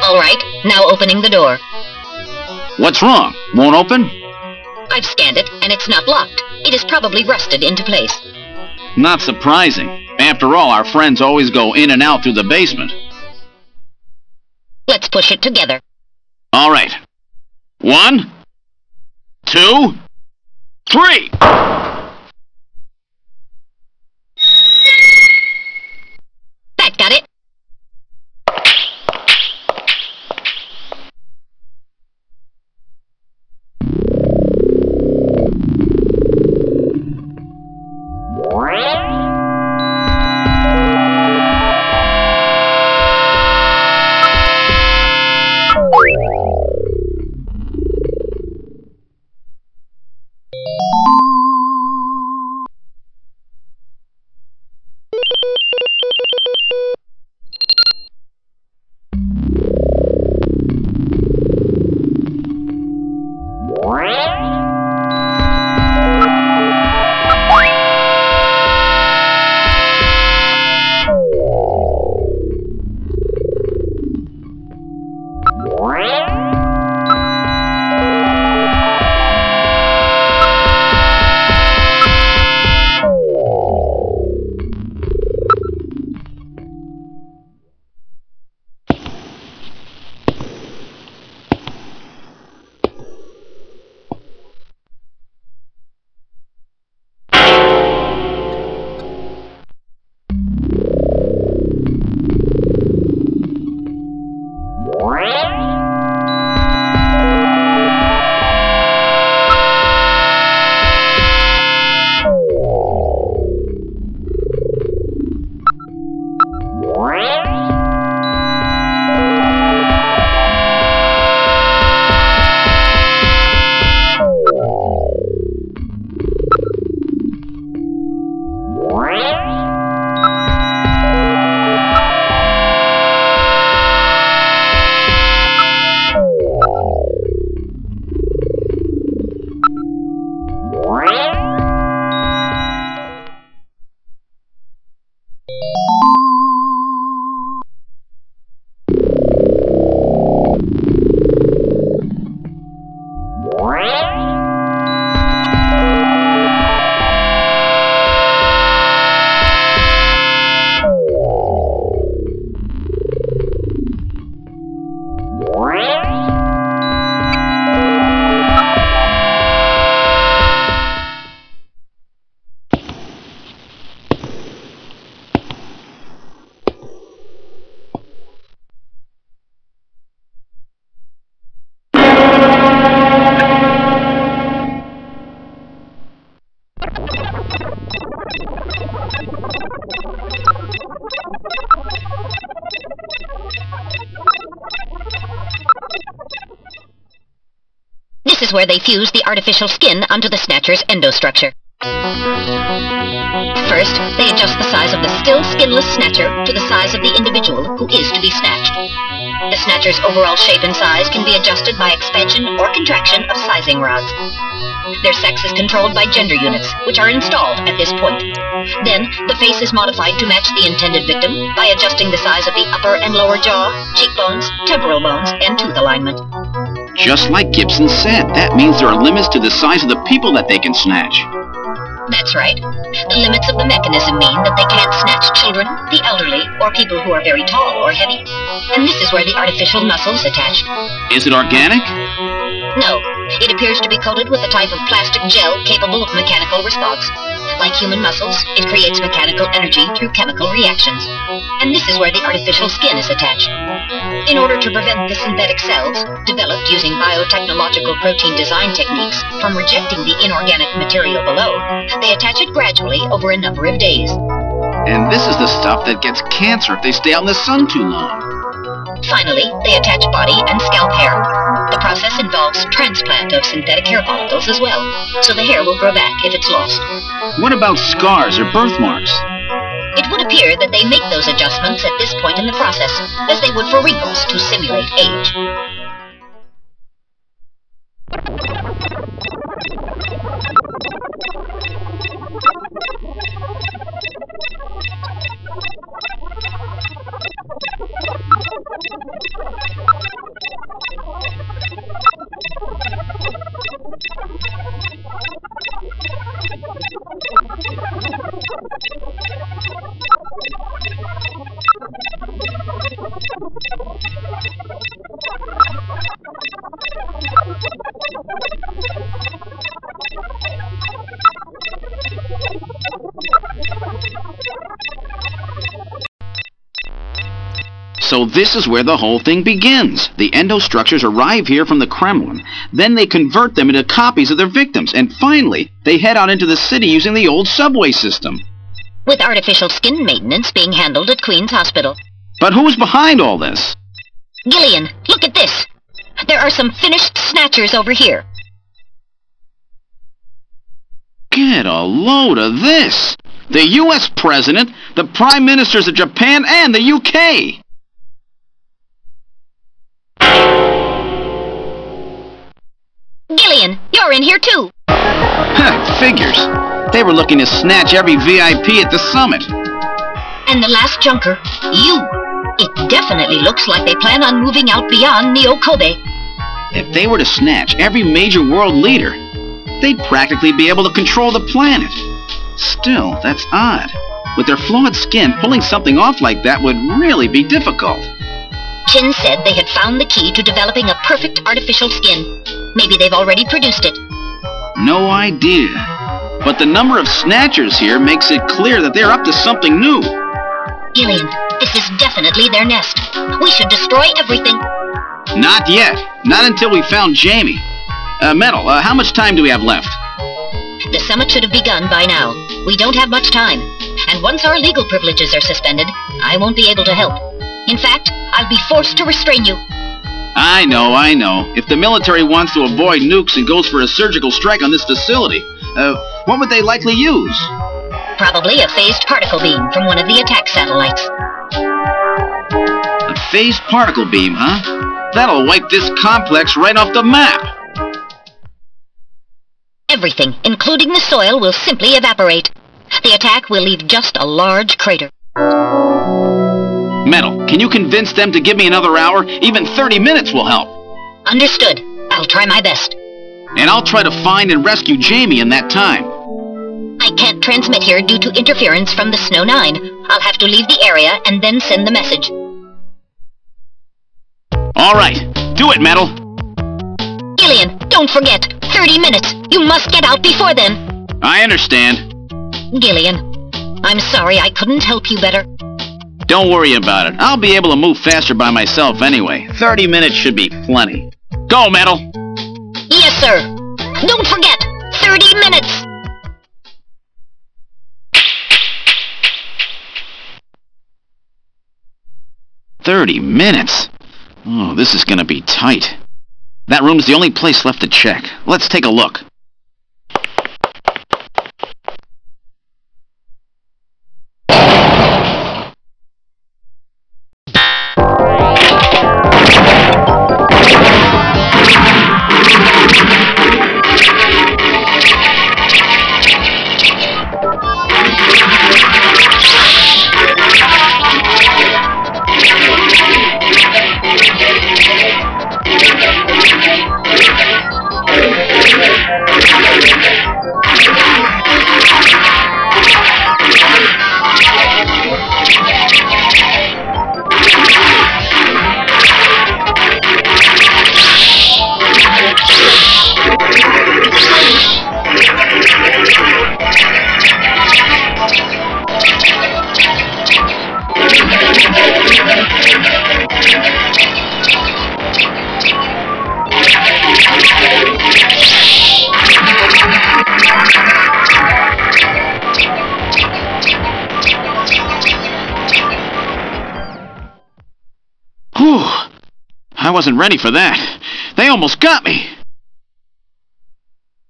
All right, now opening the door. What's wrong? Won't open? I've scanned it, and it's not locked. It is probably rusted into place. Not surprising. After all, our friends always go in and out through the basement. Let's push it together. All right. 1, 2, 3! That got it. This is where they fuse the artificial skin onto the Snatcher's endostructure. First, they adjust the size of the still skinless Snatcher to the size of the individual who is to be snatched. The Snatcher's overall shape and size can be adjusted by expansion or contraction of sizing rods. Their sex is controlled by gender units, which are installed at this point. Then, the face is modified to match the intended victim by adjusting the size of the upper and lower jaw, cheekbones, temporal bones, and tooth alignment. Just like Gibson said, that means there are limits to the size of the people that they can snatch. That's right. The limits of the mechanism mean that they can't snatch children, the elderly, or people who are very tall or heavy. And this is where the artificial muscle is attached. Is it organic? No. It appears to be coated with a type of plastic gel capable of mechanical response. Like human muscles, it creates mechanical energy through chemical reactions. And this is where the artificial skin is attached. In order to prevent the synthetic cells, developed using biotechnological protein design techniques, from rejecting the inorganic material below, they attach it gradually over a number of days. And this is the stuff that gets cancer if they stay out in the sun too long. Finally, they attach body and scalp hair. The process involves transplant of synthetic hair follicles as well, so the hair will grow back if it's lost. What about scars or birthmarks? It would appear that they make those adjustments at this point in the process, as they would for wrinkles to simulate age. So this is where the whole thing begins. The endostructures arrive here from the Kremlin. Then they convert them into copies of their victims. And finally, they head out into the city using the old subway system. With artificial skin maintenance being handled at Queen's Hospital. But who's behind all this? Gillian, look at this. There are some finished snatchers over here. Get a load of this. The U.S. President, the Prime Ministers of Japan, and the U.K. Gillian, you're in here too. Figures. They were looking to snatch every VIP at the summit. And the last junker, you. It definitely looks like they plan on moving out beyond Neo-Kobe. If they were to snatch every major world leader, they'd practically be able to control the planet. Still, that's odd. With their flawed skin, pulling something off like that would really be difficult. Chin said they had found the key to developing a perfect artificial skin. Maybe they've already produced it. No idea. But the number of snatchers here makes it clear that they're up to something new. Gillian, this is definitely their nest. We should destroy everything. Not yet. Not until we found Jamie. Metal, how much time do we have left? The summit should have begun by now. We don't have much time. And once our legal privileges are suspended, I won't be able to help. In fact, I'll be forced to restrain you. I know. If the military wants to avoid nukes and goes for a surgical strike on this facility, what would they likely use? Probably a phased particle beam from one of the attack satellites. A phased particle beam, huh? That'll wipe this complex right off the map. Everything, including the soil, will simply evaporate. The attack will leave just a large crater. Metal, can you convince them to give me another hour? Even 30 minutes will help. Understood. I'll try my best. And I'll try to find and rescue Jamie in that time. I can't transmit here due to interference from the Snow 9. I'll have to leave the area and then send the message. All right. Do it, Metal. Gillian, don't forget. 30 minutes. You must get out before then. I understand. Gillian, I'm sorry I couldn't help you better. Don't worry about it. I'll be able to move faster by myself anyway. 30 minutes should be plenty. Go, Metal! Yes, sir. Don't forget, 30 minutes! "30 minutes? Oh, this is gonna be tight. That room's the only place left to check. Let's take a look. I wasn't ready for that. They almost got me!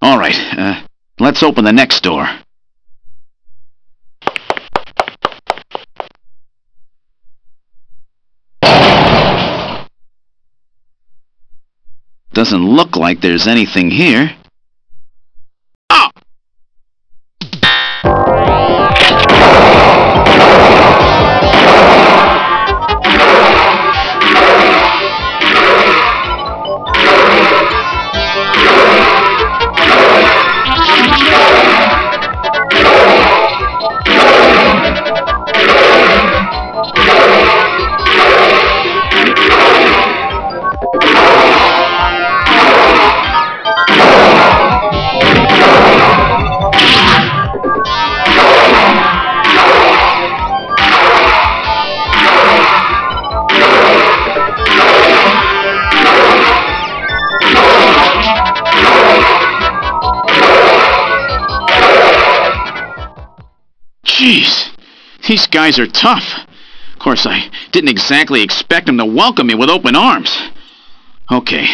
Alright, let's open the next door. Doesn't look like there's anything here. Oh! Jeez, these guys are tough. Of course, I didn't exactly expect them to welcome me with open arms. Okay,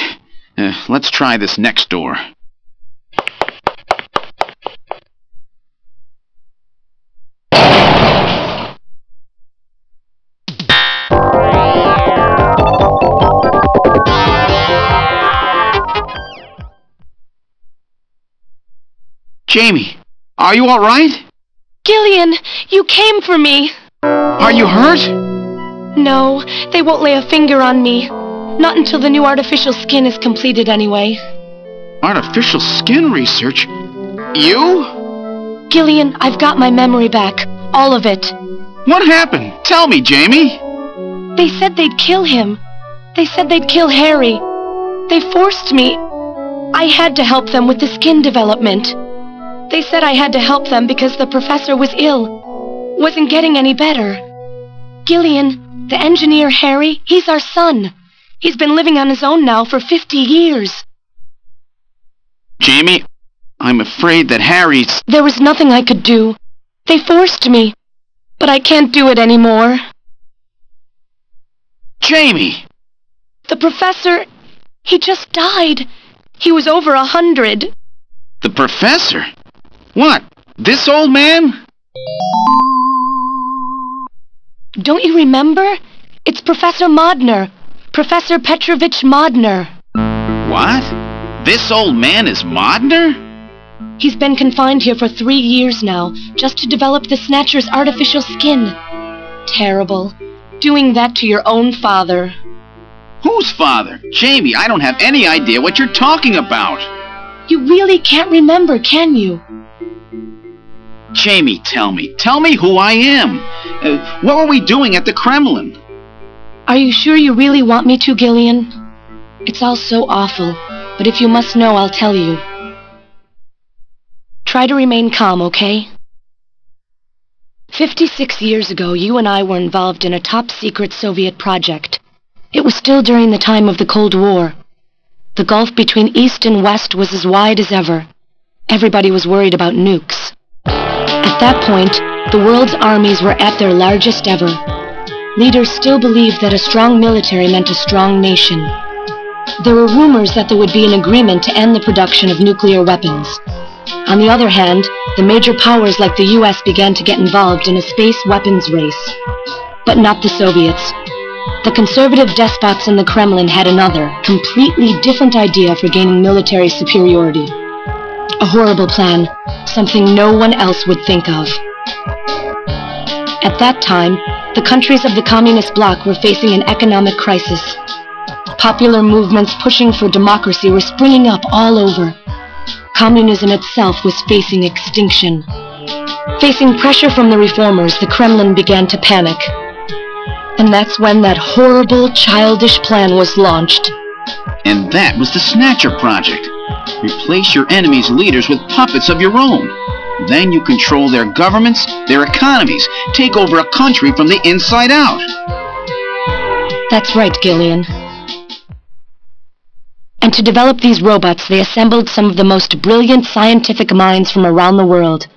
let's try this next door. Jamie, are you all right? Gillian, you came for me. Are you hurt? No, they won't lay a finger on me. Not until the new artificial skin is completed anyway. Artificial skin research? You? Gillian, I've got my memory back. All of it. What happened? Tell me, Jamie. They said they'd kill him. They said they'd kill Harry. They forced me. I had to help them with the skin development. They said I had to help them because the professor was ill. Wasn't getting any better. Gillian, the engineer Harry, he's our son. He's been living on his own now for 50 years. Jamie, I'm afraid that Harry's... There was nothing I could do. They forced me. But I can't do it anymore. Jamie! The professor, he just died. He was over 100. The professor? What? This old man? Don't you remember? It's Professor Modner. Professor Petrovich Modner. What? This old man is Modner? He's been confined here for 3 years now, just to develop the Snatcher's artificial skin. Terrible. Doing that to your own father. Whose father? Jamie, I don't have any idea what you're talking about. You really can't remember, can you? Jamie, tell me. Tell me who I am. What were we doing at the Kremlin? Are you sure you really want me to, Gillian? It's all so awful, but if you must know, I'll tell you. Try to remain calm, okay? 56 years ago, you and I were involved in a top-secret Soviet project. It was still during the time of the Cold War. The gulf between East and West was as wide as ever. Everybody was worried about nukes. At that point, the world's armies were at their largest ever. Leaders still believed that a strong military meant a strong nation. There were rumors that there would be an agreement to end the production of nuclear weapons. On the other hand, the major powers like the US began to get involved in a space weapons race. But not the Soviets. The conservative despots in the Kremlin had another, completely different idea for gaining military superiority. A horrible plan, something no one else would think of. At that time, the countries of the communist bloc were facing an economic crisis. Popular movements pushing for democracy were springing up all over. Communism itself was facing extinction. Facing pressure from the reformers, the Kremlin began to panic. And that's when that horrible, childish plan was launched. And that was the Snatcher project. Replace your enemy's leaders with puppets of your own. Then you control their governments, their economies, take over a country from the inside out. That's right, Gillian. And to develop these robots, they assembled some of the most brilliant scientific minds from around the world.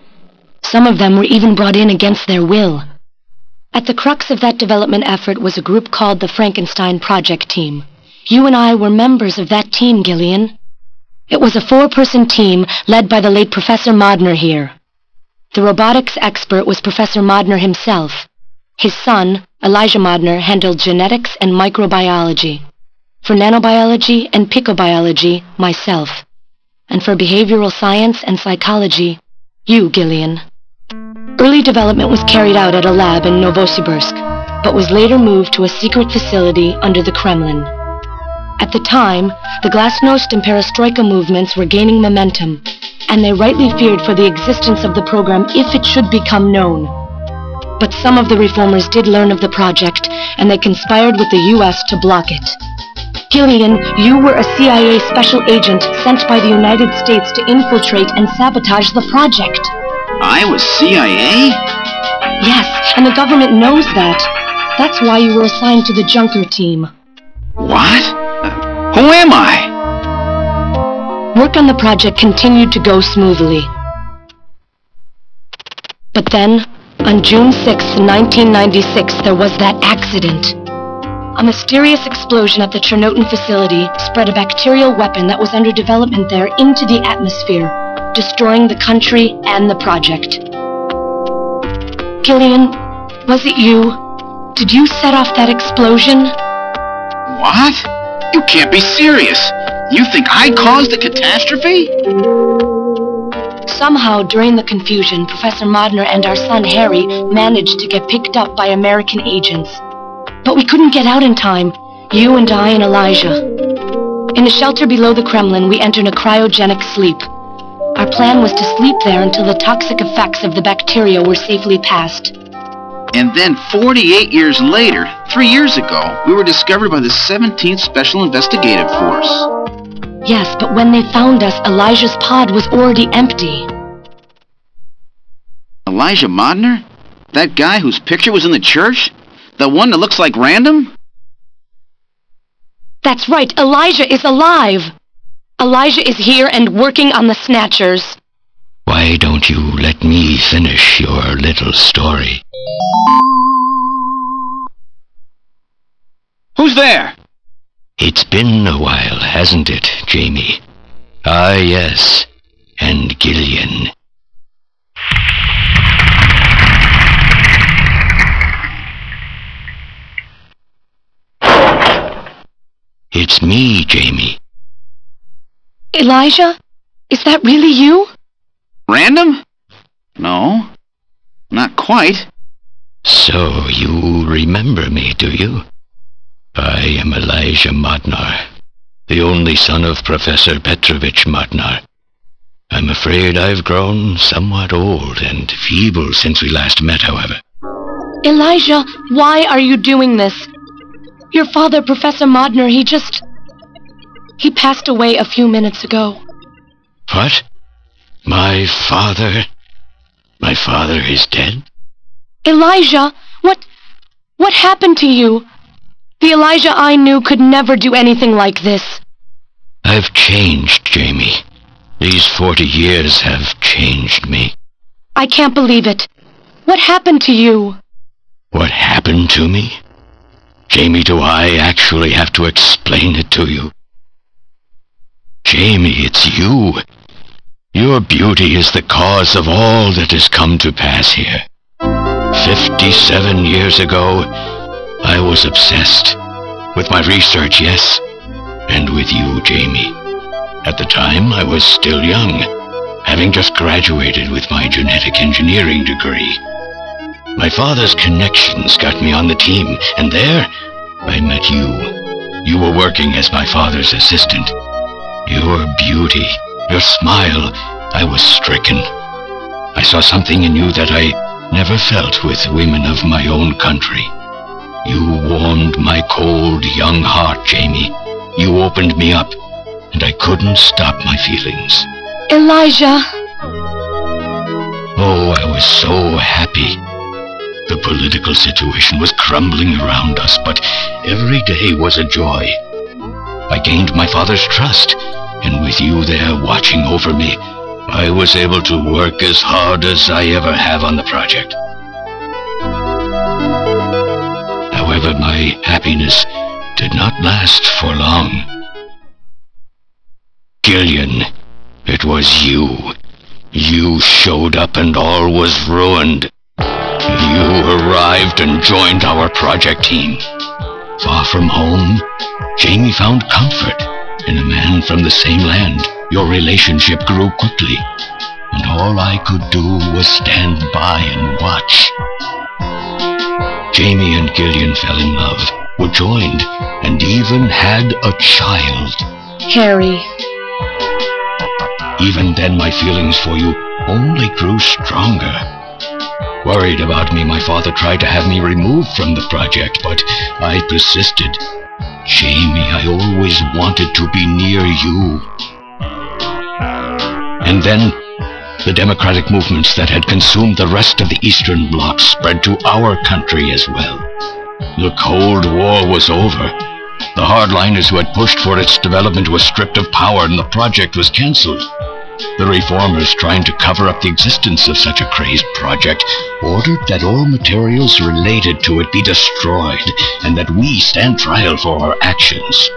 Some of them were even brought in against their will. At the crux of that development effort was a group called the Frankenstein Project Team. you and I were members of that team, Gillian. It was a 4-person team led by the late Professor Modner here. The robotics expert was Professor Modner himself. His son, Elijah Modner, handled genetics and microbiology. For nanobiology and picobiology, myself. And for behavioral science and psychology, you, Gillian. Early development was carried out at a lab in Novosibirsk, but was later moved to a secret facility under the Kremlin. At the time, the Glasnost and Perestroika movements were gaining momentum, and they rightly feared for the existence of the program if it should become known. But some of the reformers did learn of the project, and they conspired with the U.S. to block it. Gillian, you were a CIA special agent sent by the United States to infiltrate and sabotage the project. I was CIA? Yes, and the government knows that. That's why you were assigned to the Junker team. What? Who am I? Work on the project continued to go smoothly. But then, on June 6, 1996, there was that accident. A mysterious explosion at the Chernobyl facility spread a bacterial weapon that was under development there into the atmosphere, destroying the country and the project. Gillian, was it you? Did you set off that explosion? What? You can't be serious! You think I caused the catastrophe? Somehow, during the confusion, Professor Modner and our son Harry managed to get picked up by American agents. But we couldn't get out in time, you and I and Elijah. In a shelter below the Kremlin, we entered a cryogenic sleep. Our plan was to sleep there until the toxic effects of the bacteria were safely passed. And then 48 years later, 3 years ago, we were discovered by the 17th Special Investigative Force. Yes, but when they found us, Elijah's pod was already empty. Elijah Modner? That guy whose picture was in the church? The one that looks like Random? That's right, Elijah is alive! Elijah is here and working on the Snatchers. Why don't you let me finish your little story? Who's there? It's been a while, hasn't it, Jamie? Ah, yes, and Gillian. It's me, Jamie. Elijah? Is that really you? Random? No, not quite. So you remember me, do you? I am Elijah Modnar, the only son of Professor Petrovich Modnar. I'm afraid I've grown somewhat old and feeble since we last met, however. Elijah, why are you doing this? Your father, Professor Modner, he passed away a few minutes ago. What? My father? My father is dead? Elijah, what happened to you? The Elijah I knew could never do anything like this. I've changed, Jamie. These 40 years have changed me. I can't believe it. What happened to you? What happened to me? Jamie, do I actually have to explain it to you? Jamie, it's you. Your beauty is the cause of all that has come to pass here. 57 years ago, I was obsessed. With my research, yes, and with you, Jamie. At the time, I was still young, having just graduated with my genetic engineering degree. My father's connections got me on the team, and there, I met you. You were working as my father's assistant. Your beauty, your smile, I was stricken. I saw something in you that I never felt with women of my own country. You warmed my cold, young heart, Jamie. You opened me up, and I couldn't stop my feelings. Elijah! Oh, I was so happy. The political situation was crumbling around us, but every day was a joy. I gained my father's trust, and with you there watching over me, I was able to work as hard as I ever have on the project. However, my happiness did not last for long. Gillian, it was you. You showed up and all was ruined. You arrived and joined our project team. Far from home, Jamie found comfort in a man from the same land. Your relationship grew quickly, and all I could do was stand by and watch. Jamie and Gillian fell in love, were joined, and even had a child. Harry. Even then, my feelings for you only grew stronger. Worried about me, my father tried to have me removed from the project, but I persisted. Jamie, I always wanted to be near you. And then, the democratic movements that had consumed the rest of the Eastern Bloc spread to our country as well. The Cold War was over. The hardliners who had pushed for its development were stripped of power and the project was cancelled. The reformers, trying to cover up the existence of such a crazed project, ordered that all materials related to it be destroyed and that we stand trial for our actions.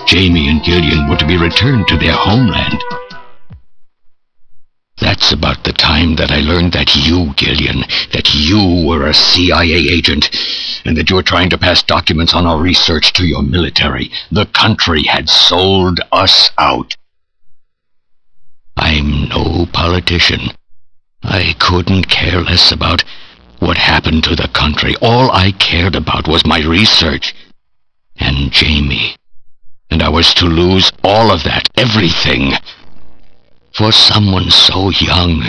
Jamie and Gillian were to be returned to their homeland. That's about the time that I learned that you, Gillian, that you were a CIA agent, and that you were trying to pass documents on our research to your military. The country had sold us out. I'm no politician. I couldn't care less about what happened to the country. All I cared about was my research and Jamie. And I was to lose all of that, everything. For someone so young,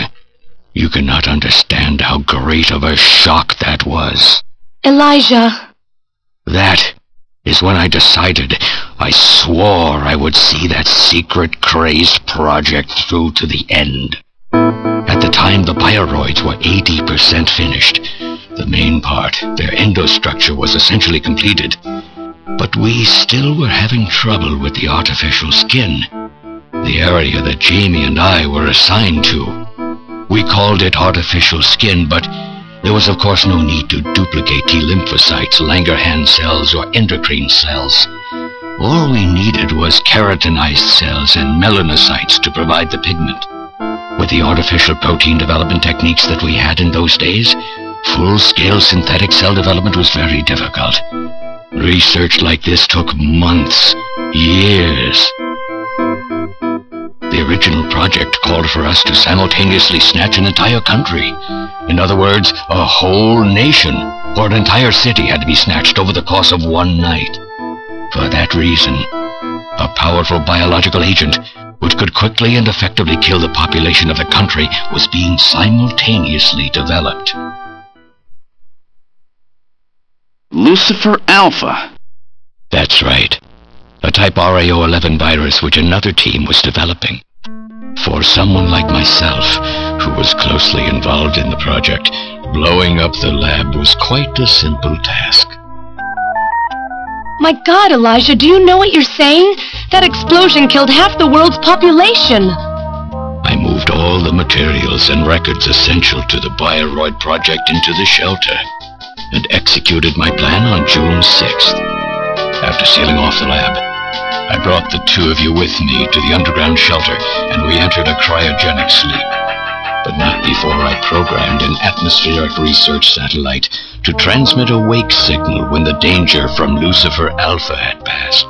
you cannot understand how great of a shock that was. Elijah. That is when I decided. I swore I would see that secret, crazed project through to the end. At the time, the bioroids were 80% finished. The main part, their endostructure, was essentially completed. But we still were having trouble with the artificial skin, the area that Jamie and I were assigned to. We called it artificial skin, but there was of course no need to duplicate T lymphocytes, Langerhans cells, or endocrine cells. All we needed was keratinized cells and melanocytes to provide the pigment. With the artificial protein development techniques that we had in those days, full-scale synthetic cell development was very difficult. Research like this took months, years. The original project called for us to simultaneously snatch an entire country. In other words, a whole nation, or an entire city had to be snatched over the course of one night. For that reason, a powerful biological agent, which could quickly and effectively kill the population of the country, was being simultaneously developed. Lucifer Alpha. That's right. A type RAO11 virus which another team was developing. For someone like myself, who was closely involved in the project, blowing up the lab was quite a simple task. My God, Elijah, do you know what you're saying? That explosion killed half the world's population. I moved all the materials and records essential to the Bioroid project into the shelter, and executed my plan on June 6th. After sealing off the lab, I brought the two of you with me to the underground shelter, and we entered a cryogenic sleep. But not before I programmed an atmospheric research satellite to transmit a wake signal when the danger from Lucifer Alpha had passed.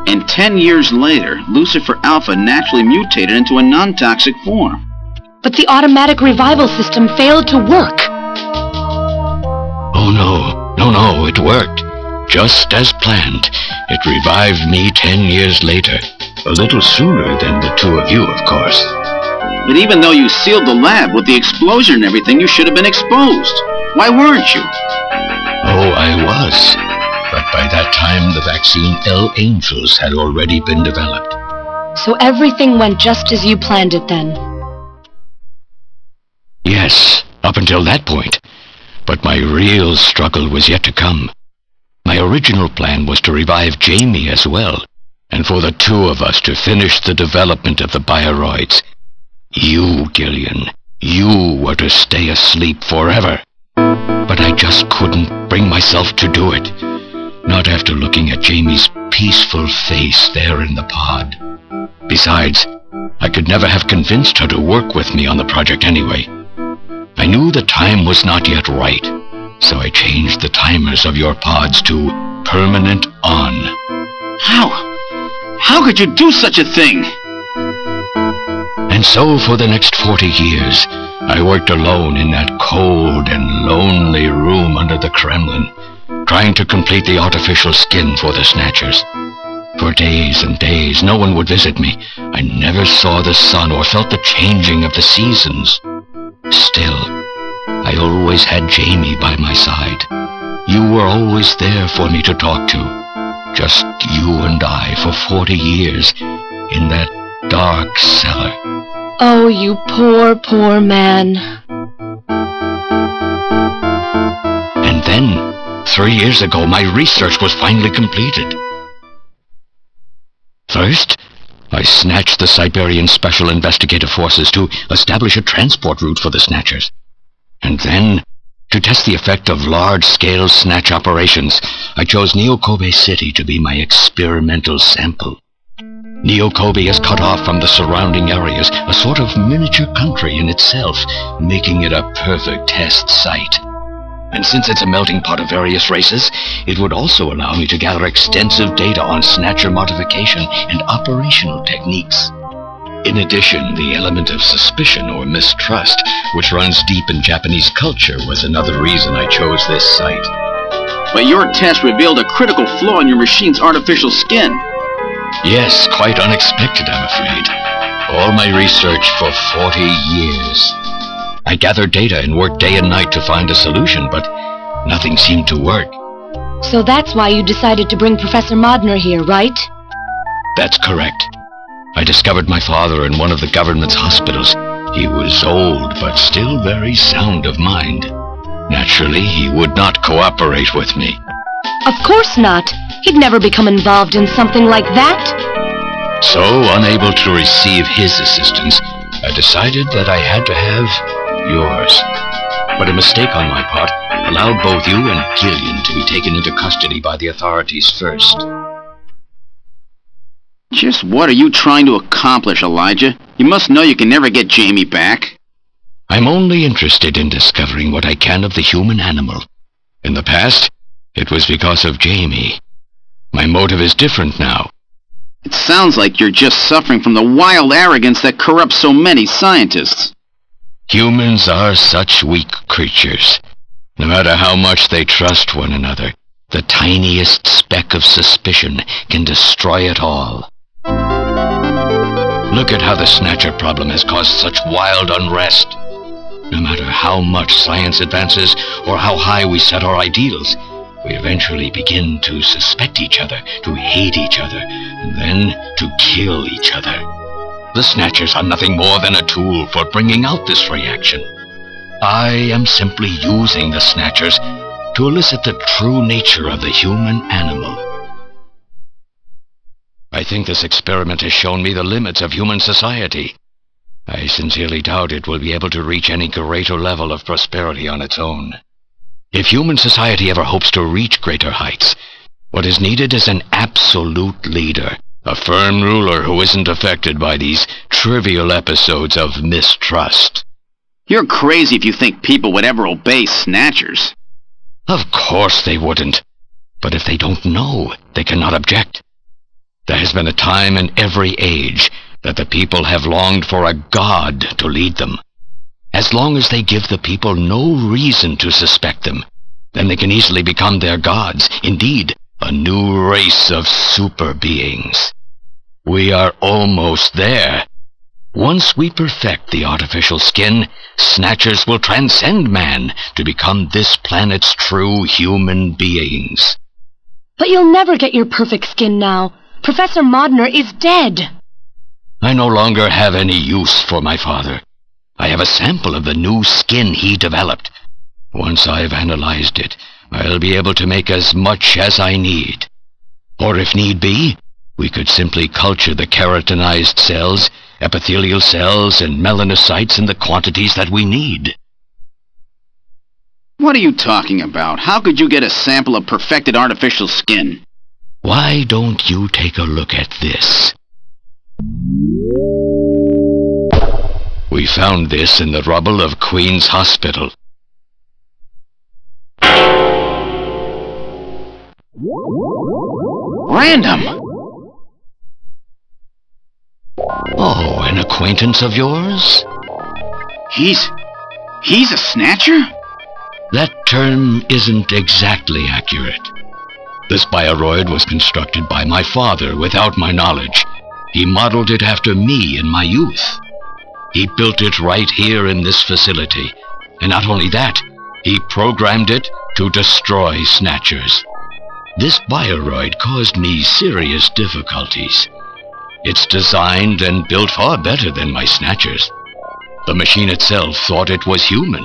And 10 years later, Lucifer Alpha naturally mutated into a non-toxic form. But the automatic revival system failed to work. Oh no, it worked. Just as planned. It revived me 10 years later. A little sooner than the two of you, of course. But even though you sealed the lab with the explosion and everything, you should have been exposed. Why weren't you? Oh, I was. But by that time, the vaccine L Angels had already been developed. So everything went just as you planned it then? Yes, up until that point. But my real struggle was yet to come. My original plan was to revive Jamie as well, and for the two of us to finish the development of the bioroids. You, Gillian, you were to stay asleep forever. But I just couldn't bring myself to do it. Not after looking at Jamie's peaceful face there in the pod. Besides, I could never have convinced her to work with me on the project anyway. I knew the time was not yet right, so I changed the timers of your pods to permanent on. How? How could you do such a thing? And so for the next 40 years, I worked alone in that cold and lonely room under the Kremlin, trying to complete the artificial skin for the Snatchers. For days and days, no one would visit me. I never saw the sun or felt the changing of the seasons. Still, I always had Jamie by my side. You were always there for me to talk to. Just you and I for 40 years in that dark cellar. Oh, you poor, poor man. And then, 3 years ago, my research was finally completed. First, I snatched the Siberian Special Investigative Forces to establish a transport route for the Snatchers. And then, to test the effect of large-scale snatch operations, I chose Neo-Kobe City to be my experimental sample. Neo-Kobe is cut off from the surrounding areas, a sort of miniature country in itself, making it a perfect test site. And since it's a melting pot of various races, it would also allow me to gather extensive data on Snatcher modification and operational techniques. In addition, the element of suspicion or mistrust, which runs deep in Japanese culture, was another reason I chose this site. But your test revealed a critical flaw in your machine's artificial skin. Yes, quite unexpected, I'm afraid. All my research for 40 years. I gathered data and worked day and night to find a solution, but nothing seemed to work. So that's why you decided to bring Professor Modner here, right? That's correct. I discovered my father in one of the government's hospitals. He was old, but still very sound of mind. Naturally, he would not cooperate with me. Of course not. He'd never become involved in something like that. So, unable to receive his assistance, I decided that I had to have yours. But a mistake on my part allowed both you and Gillian to be taken into custody by the authorities first. Just what are you trying to accomplish, Elijah? You must know you can never get Jamie back. I'm only interested in discovering what I can of the human animal. In the past, it was because of Jamie. My motive is different now. It sounds like you're just suffering from the wild arrogance that corrupts so many scientists. Humans are such weak creatures. No matter how much they trust one another, the tiniest speck of suspicion can destroy it all. Look at how the Snatcher problem has caused such wild unrest. No matter how much science advances or how high we set our ideals, we eventually begin to suspect each other, to hate each other, and then to kill each other. The Snatchers are nothing more than a tool for bringing out this reaction. I am simply using the Snatchers to elicit the true nature of the human animal. I think this experiment has shown me the limits of human society. I sincerely doubt it will be able to reach any greater level of prosperity on its own. If human society ever hopes to reach greater heights, what is needed is an absolute leader, a firm ruler who isn't affected by these trivial episodes of mistrust. You're crazy if you think people would ever obey Snatchers. Of course they wouldn't. But if they don't know, they cannot object. There has been a time in every age that the people have longed for a god to lead them. As long as they give the people no reason to suspect them, then they can easily become their gods, indeed, a new race of super beings. We are almost there. Once we perfect the artificial skin, Snatchers will transcend man to become this planet's true human beings. But you'll never get your perfect skin now. Professor Modner is dead. I no longer have any use for my father. I have a sample of the new skin he developed. Once I've analyzed it, I'll be able to make as much as I need. Or if need be, we could simply culture the keratinized cells, epithelial cells, and melanocytes in the quantities that we need. What are you talking about? How could you get a sample of perfected artificial skin? Why don't you take a look at this? We found this in the rubble of Queen's Hospital. Random! Oh, an acquaintance of yours? He's a Snatcher? That term isn't exactly accurate. This bioroid was constructed by my father without my knowledge. He modeled it after me in my youth. He built it right here in this facility. And not only that, he programmed it to destroy Snatchers. This bioroid caused me serious difficulties. It's designed and built far better than my Snatchers. The machine itself thought it was human.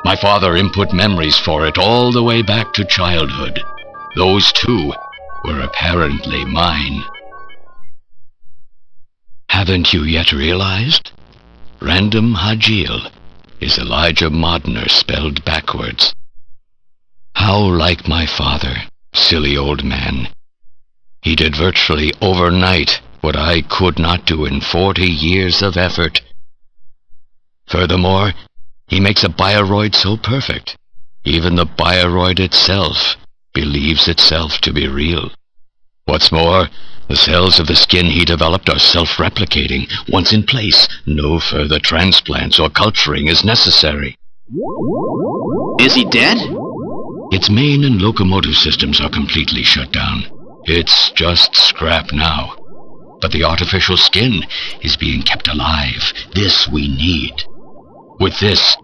My father input memories for it all the way back to childhood. Those too were apparently mine. Haven't you yet realized? Random Hajil is Elijah Modner spelled backwards. How like my father, silly old man. He did virtually overnight what I could not do in 40 years of effort. Furthermore, he makes a bioroid so perfect, even the bioroid itself believes itself to be real. What's more, the cells of the skin he developed are self-replicating. Once in place, no further transplants or culturing is necessary. Is he dead? Its main and locomotive systems are completely shut down. It's just scrap now. But the artificial skin is being kept alive. This we need. With this,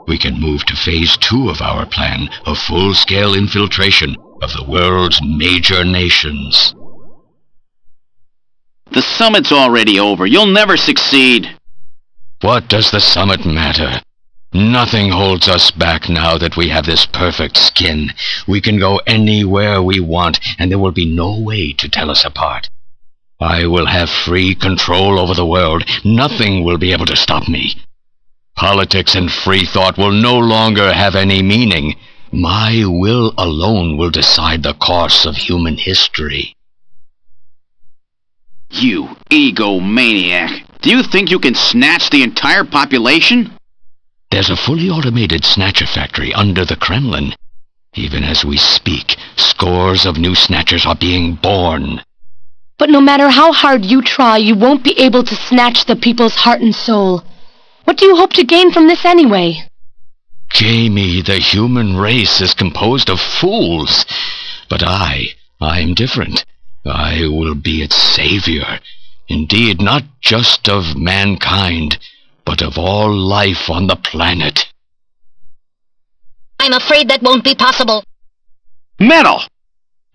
we can move to phase 2 of our plan of full-scale infiltration of the world's major nations. The summit's already over. You'll never succeed. What does the summit matter? Nothing holds us back now that we have this perfect skin. We can go anywhere we want, and there will be no way to tell us apart. I will have free control over the world. Nothing will be able to stop me. Politics and free thought will no longer have any meaning. My will alone will decide the course of human history. You egomaniac. Do you think you can snatch the entire population? There's a fully automated Snatcher factory under the Kremlin. Even as we speak, scores of new Snatchers are being born. But no matter how hard you try, you won't be able to snatch the people's heart and soul. What do you hope to gain from this anyway? Jamie, the human race is composed of fools. But I'm different. I will be its savior. Indeed, not just of mankind, but of all life on the planet. I'm afraid that won't be possible. Metal!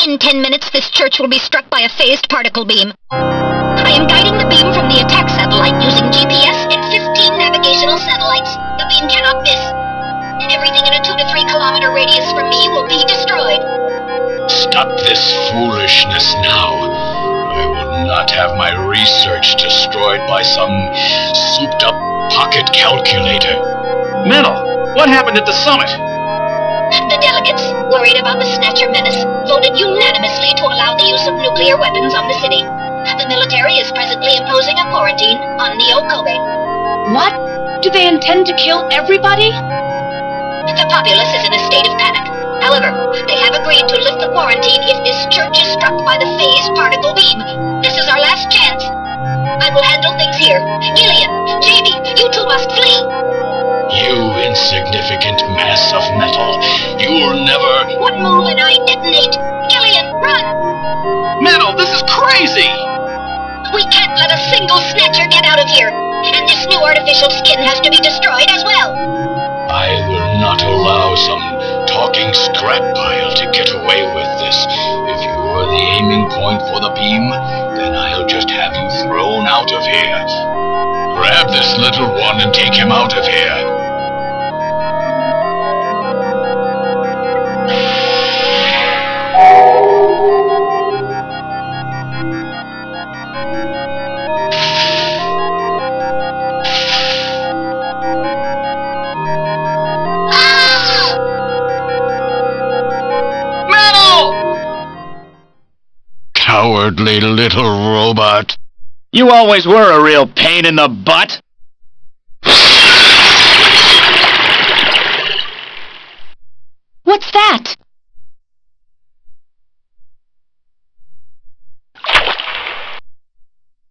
In 10 minutes, this church will be struck by a phased particle beam. I am guiding the beam from the attack satellite using GPS and 15 navigational satellites. The beam cannot miss. Everything in a 2 to 3 kilometer radius from me will be destroyed. Stop this foolishness now. I will not have my research destroyed by some souped-up pocket calculator. Metal, what happened at the summit? The delegates, worried about the Snatcher menace, voted unanimously to allow the use of nuclear weapons on the city. The military is presently imposing a quarantine on Neo-Kobe. What? Do they intend to kill everybody? The populace is in a state of panic. However, they have agreed to lift the quarantine if this church is struck by the phased particle beam. This is our last chance. I will handle things here. Gillian, Jamie, you two must flee. You insignificant mass of metal. You'll never... One move and I detonate. Gillian, run! Metal, this is crazy! We can't let a single Snatcher get out of here. And this new artificial skin has to be destroyed as well. I will not allow some talking scrap pile to get away with this. If you are the aiming point for the beam, then I'll just have you thrown out of here. Grab this little one and take him out of here. cowardly little robot. You always were a real pain in the butt. What's that?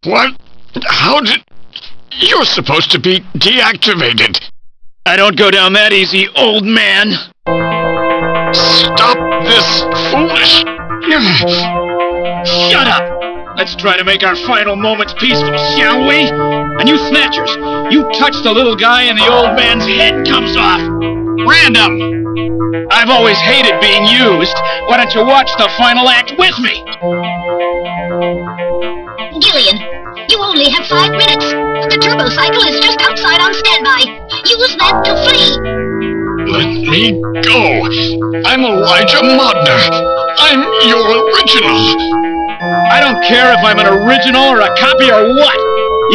What? How did... You're supposed to be deactivated. I don't go down that easy, old man. Stop this foolish... Shut up! Let's try to make our final moments peaceful, shall we? And you Snatchers, you touch the little guy and the old man's head comes off. Random! I've always hated being used. Why don't you watch the final act with me? Gillian, you only have 5 minutes. The turbo cycle is just outside on standby. Use that to flee. Let me go. I'm Elijah Modner. I'm your original. I don't care if I'm an original or a copy or what.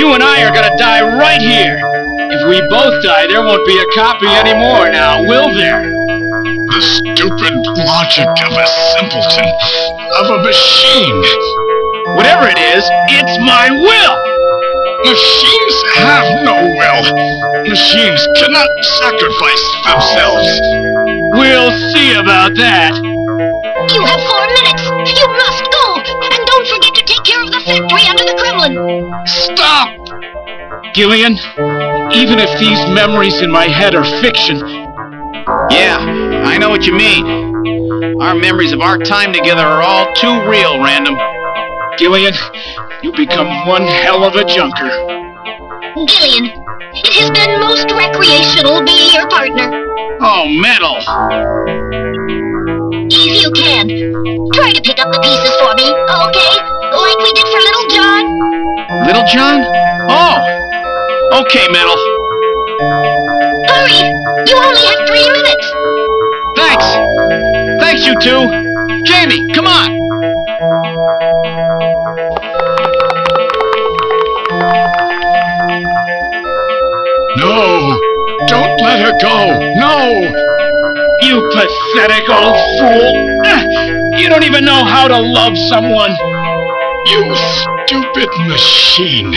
You and I are gonna die right here. If we both die, there won't be a copy anymore now, will there? The stupid logic of a simpleton, of a machine. Whatever it is, it's my will! Machines have no will. Machines cannot sacrifice themselves. We'll see about that. You have 4 minutes. You must go. And don't forget to take care of the factory under the Kremlin. Stop! Gillian, even if these memories in my head are fiction... Yeah, I know what you mean. Our memories of our time together are all too real, Random. Gillian, you become one hell of a junker. Gillian, it has been most recreational being your partner. Oh, metal! If you can, try to pick up the pieces for me, okay? Like we did for Little John. Little John? Oh! Okay, Metal. Hurry! You only have 3 minutes. Thanks! Thanks, you two! Jamie, come on! No! Don't let her go! No! You pathetic old fool! You don't even know how to love someone! You stupid machine!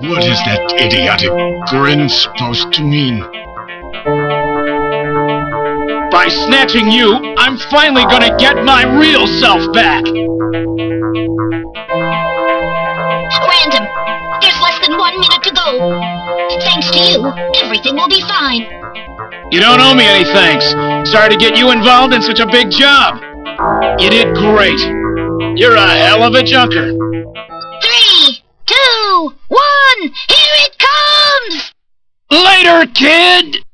What is that idiotic grin supposed to mean? By snatching you, I'm finally gonna get my real self back! Random, there's less than 1 minute to go. Thanks to you, everything will be fine. You don't owe me any thanks. Sorry to get you involved in such a big job. You did great. You're a hell of a junker. 3, 2, 1, here it comes! Later, kid!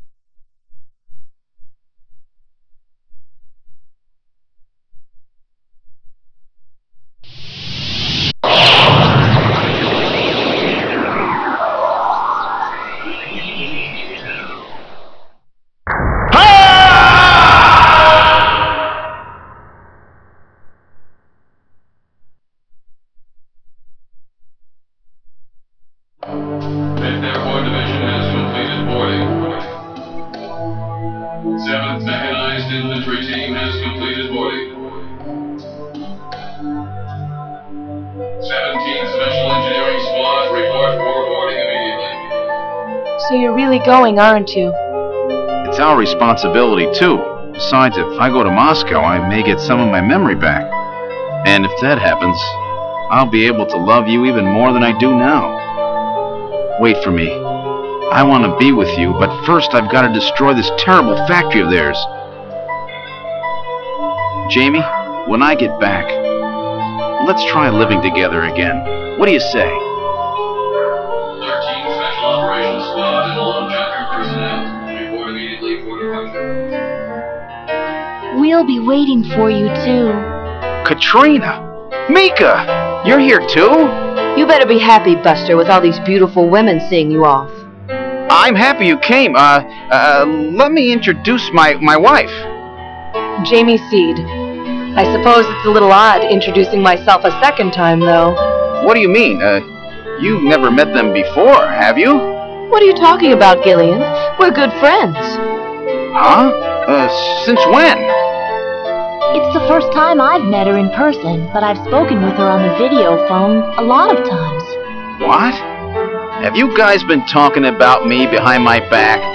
So you're really going, aren't you? It's our responsibility, too. Besides, if I go to Moscow, I may get some of my memory back. And if that happens, I'll be able to love you even more than I do now. Wait for me. I want to be with you, but first I've got to destroy this terrible factory of theirs. Jamie, when I get back, let's try living together again. What do you say? 13 Special Operations Squad and all junker personnel. Report immediately for departure. We'll be waiting for you, too. Katrina! Mika! You're here, too? You better be happy, Buster, with all these beautiful women seeing you off. I'm happy you came. Let me introduce my wife. Jamie Seed. I suppose it's a little odd introducing myself a second time, though. What do you mean? You've never met them before, have you? What are you talking about, Gillian? We're good friends. Huh? Since when? It's the first time I've met her in person, but I've spoken with her on the video phone a lot of times. What? Have you guys been talking about me behind my back?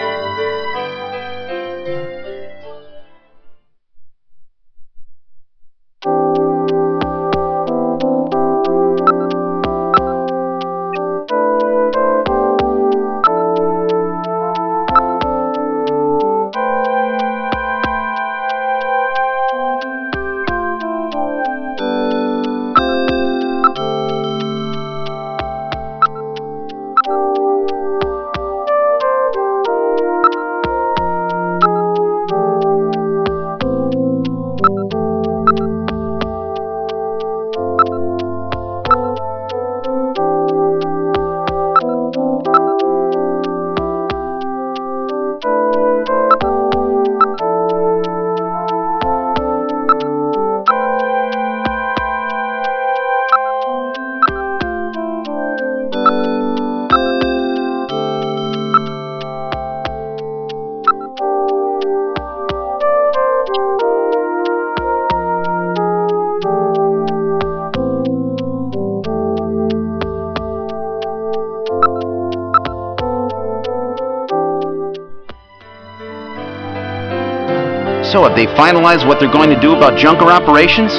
So have they finalized what they're going to do about junker operations?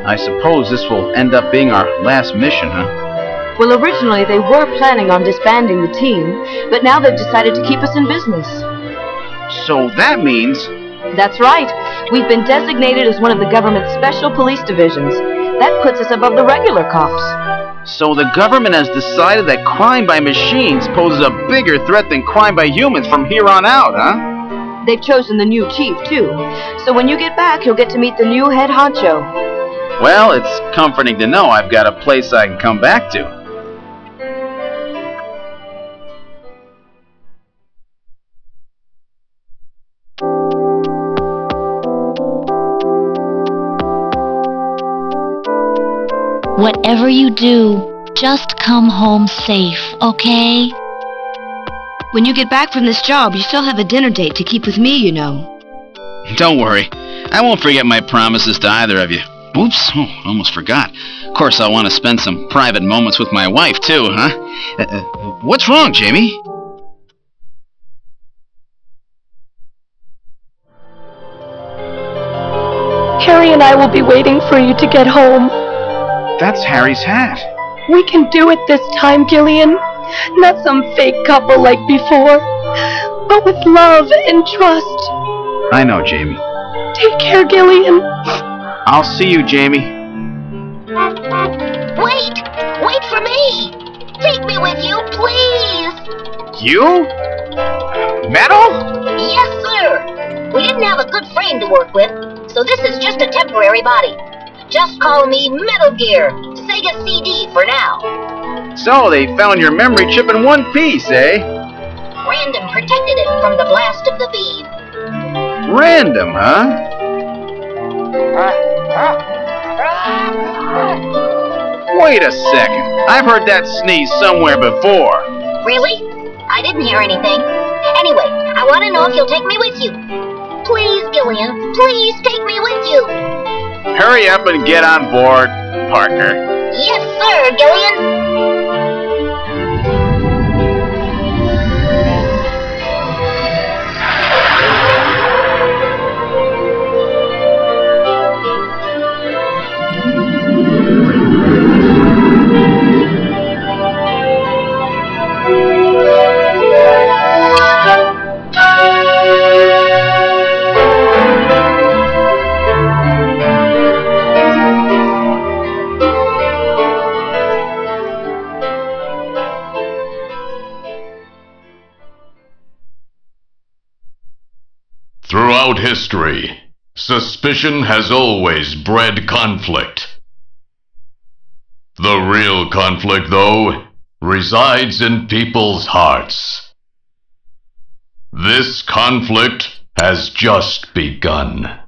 I suppose this will end up being our last mission, huh? Well, originally they were planning on disbanding the team, but now they've decided to keep us in business. So that means... That's right. We've been designated as one of the government's special police divisions. That puts us above the regular cops. So the government has decided that crime by machines poses a bigger threat than crime by humans from here on out, huh? They've chosen the new chief, too. So when you get back, you'll get to meet the new head honcho. Well, it's comforting to know I've got a place I can come back to. Whatever you do, just come home safe, okay? When you get back from this job, you still have a dinner date to keep with me, you know. Don't worry. I won't forget my promises to either of you. Oops, almost forgot. Of course, I'll want to spend some private moments with my wife, too, huh? What's wrong, Jamie? Harry and I will be waiting for you to get home. That's Harry's hat. We can do it this time, Gillian. Not some fake couple like before, but with love and trust. I know, Jamie. Take care, Gillian. I'll see you, Jamie. Wait! Wait for me! Take me with you, please! You? Metal? Yes, sir! We didn't have a good frame to work with, so this is just a temporary body. Just call me Metal Gear, Sega CD for now. So, they found your memory chip in one piece, eh? Random protected it from the blast of the beam. Random, huh? Wait a second. I've heard that sneeze somewhere before. Really? I didn't hear anything. Anyway, I want to know if you'll take me with you. Please, Gillian, please take me with you. Hurry up and get on board, partner. Yes, sir, Gillian. Throughout history, suspicion has always bred conflict. The real conflict, though, resides in people's hearts. This conflict has just begun.